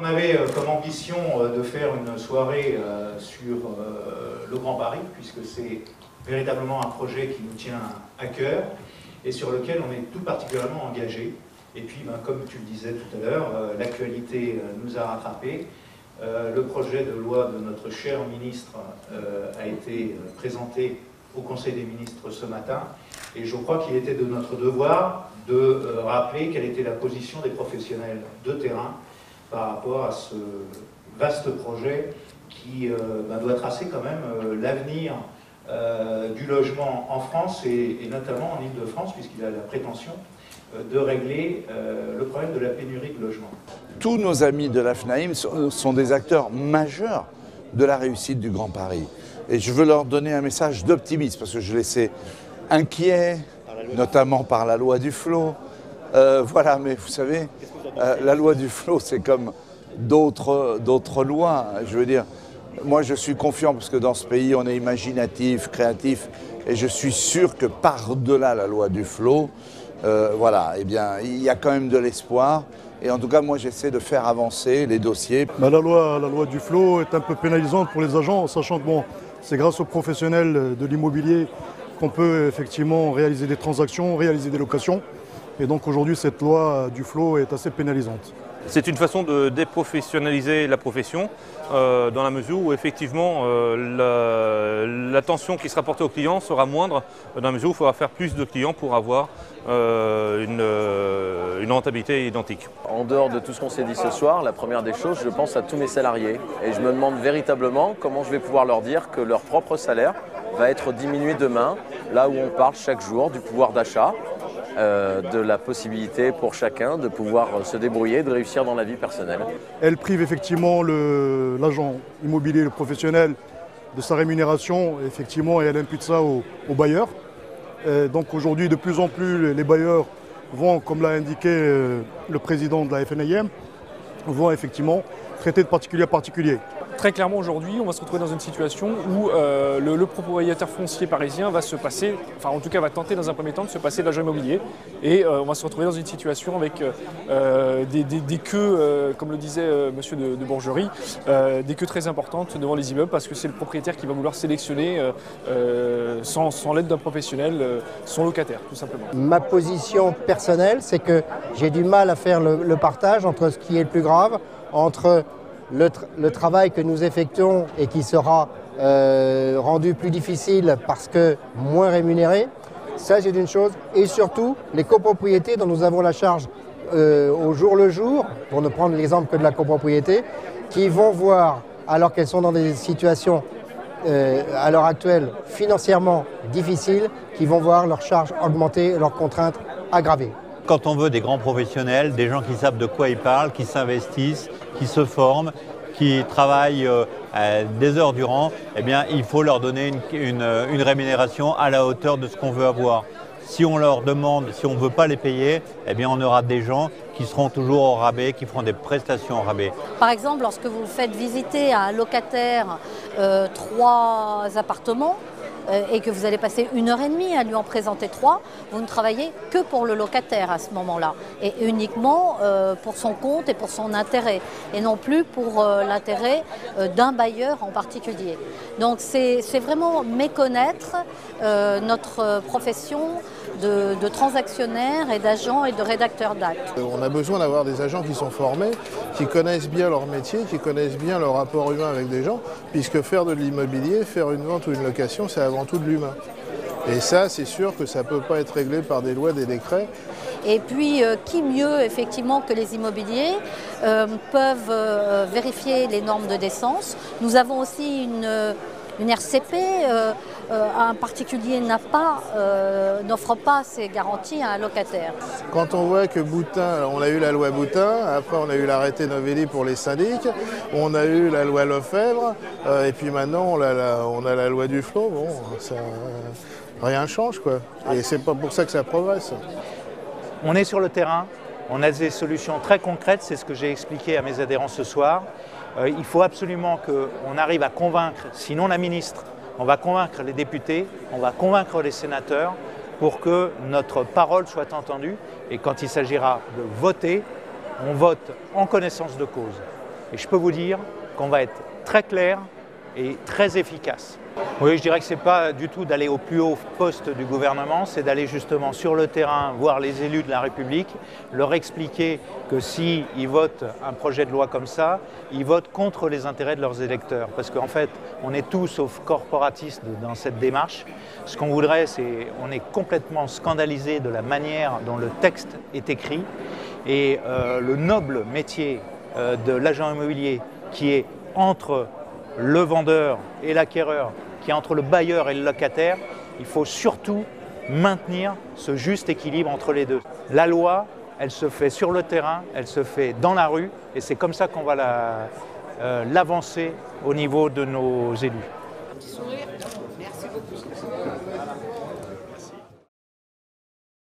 On avait comme ambition de faire une soirée sur le Grand Paris, puisque c'est véritablement un projet qui nous tient à cœur et sur lequel on est tout particulièrement engagé. Et puis, comme tu le disais tout à l'heure, l'actualité nous a rattrapés. Le projet de loi de notre cher ministre a été présenté au Conseil des ministres ce matin, et je crois qu'il était de notre devoir de rappeler quelle était la position des professionnels de terrain par rapport à ce vaste projet qui doit tracer quand même l'avenir du logement en France et notamment en Île-de-France, puisqu'il a la prétention de régler le problème de la pénurie de logement. Tous nos amis de la FNAIM sont des acteurs majeurs de la réussite du Grand Paris. Et je veux leur donner un message d'optimisme, parce que je les sais inquiets, notamment par la loi Duflot. Voilà, mais vous savez, la loi Duflot, c'est comme d'autres lois. Je veux dire, moi je suis confiant, parce que dans ce pays, on est imaginatif, créatif, et je suis sûr que par-delà la loi Duflot, voilà, eh bien, il y a quand même de l'espoir. Et en tout cas, moi, j'essaie de faire avancer les dossiers. La loi Duflot est un peu pénalisante pour les agents, sachant que bon, c'est grâce aux professionnels de l'immobilier qu'on peut effectivement réaliser des transactions, réaliser des locations. Et donc aujourd'hui, cette loi Duflot est assez pénalisante. C'est une façon de déprofessionnaliser la profession, dans la mesure où effectivement l'attention qui sera portée aux clients sera moindre, dans la mesure où il faudra faire plus de clients pour avoir une rentabilité identique. En dehors de tout ce qu'on s'est dit ce soir, la première des choses, je pense à tous mes salariés. Et je me demande véritablement comment je vais pouvoir leur dire que leur propre salaire va être diminué demain, là où on parle chaque jour du pouvoir d'achat, de la possibilité pour chacun de pouvoir se débrouiller, de réussir dans la vie personnelle. Elle prive effectivement l'agent immobilier, le professionnel, de sa rémunération, effectivement, et elle impute ça aux bailleurs. Donc aujourd'hui, de plus en plus, les bailleurs vont, comme l'a indiqué le président de la FNAIM, vont effectivement traiter de particulier à particulier. Très clairement, aujourd'hui, on va se retrouver dans une situation où le propriétaire foncier parisien va se passer, enfin en tout cas va tenter dans un premier temps de se passer de l'agent immobilier, et on va se retrouver dans une situation avec des queues, comme le disait monsieur de Bourgerie, des queues très importantes devant les immeubles, parce que c'est le propriétaire qui va vouloir sélectionner sans l'aide d'un professionnel son locataire, tout simplement. Ma position personnelle, c'est que j'ai du mal à faire le partage entre ce qui est le plus grave, entre le travail que nous effectuons et qui sera rendu plus difficile parce que moins rémunéré, ça c'est une chose, et surtout les copropriétés dont nous avons la charge au jour le jour, pour ne prendre l'exemple que de la copropriété, qui vont voir, alors qu'elles sont dans des situations à l'heure actuelle financièrement difficiles, qui vont voir leurs charges augmenter, leurs contraintes aggravées. Quand on veut des grands professionnels, des gens qui savent de quoi ils parlent, qui s'investissent, qui se forment, qui travaillent des heures durant, eh bien, il faut leur donner une rémunération à la hauteur de ce qu'on veut avoir. Si on leur demande, si on ne veut pas les payer, eh bien, on aura des gens qui seront toujours au rabais, qui feront des prestations au rabais. Par exemple, lorsque vous faites visiter à un locataire 3 appartements, et que vous allez passer 1h30 à lui en présenter 3, vous ne travaillez que pour le locataire à ce moment-là, et uniquement pour son compte et pour son intérêt, et non plus pour l'intérêt d'un bailleur en particulier. Donc c'est vraiment méconnaître notre profession de transactionnaire et d'agent et de rédacteur d'actes. On a besoin d'avoir des agents qui sont formés, qui connaissent bien leur métier, qui connaissent bien leur rapport humain avec des gens, puisque faire de l'immobilier, faire une vente ou une location, c'est avant tout de l'humain. Et ça, c'est sûr que ça ne peut pas être réglé par des lois, des décrets. Et puis, qui mieux, effectivement, que les immobiliers peuvent vérifier les normes de décence. Nous avons aussi une RCP. Un particulier n'offre pas ses garanties à un locataire. Quand on voit que Boutin, on a eu la loi Boutin, après on a eu l'arrêté Novelli pour les syndics, on a eu la loi Lefebvre, et puis maintenant on a la loi Duflot, bon, ça, rien ne change quoi. Et c'est pas pour ça que ça progresse. On est sur le terrain, on a des solutions très concrètes, c'est ce que j'ai expliqué à mes adhérents ce soir. Il faut absolument qu'on arrive à convaincre, sinon la ministre, on va convaincre les députés, on va convaincre les sénateurs pour que notre parole soit entendue. Et quand il s'agira de voter, on vote en connaissance de cause. Et je peux vous dire qu'on va être très clair et très efficace. Oui, je dirais que ce n'est pas du tout d'aller au plus haut poste du gouvernement, c'est d'aller justement sur le terrain, voir les élus de la République, leur expliquer que s'ils votent un projet de loi comme ça, ils votent contre les intérêts de leurs électeurs. Parce qu'en fait, on est tous sauf corporatistes dans cette démarche. Ce qu'on voudrait, c'est on est complètement scandalisé de la manière dont le texte est écrit. Et le noble métier de l'agent immobilier qui est entre le vendeur et l'acquéreur, qui est entre le bailleur et le locataire, il faut surtout maintenir ce juste équilibre entre les deux. La loi, elle se fait sur le terrain, elle se fait dans la rue, et c'est comme ça qu'on va l'avancer au niveau de nos élus.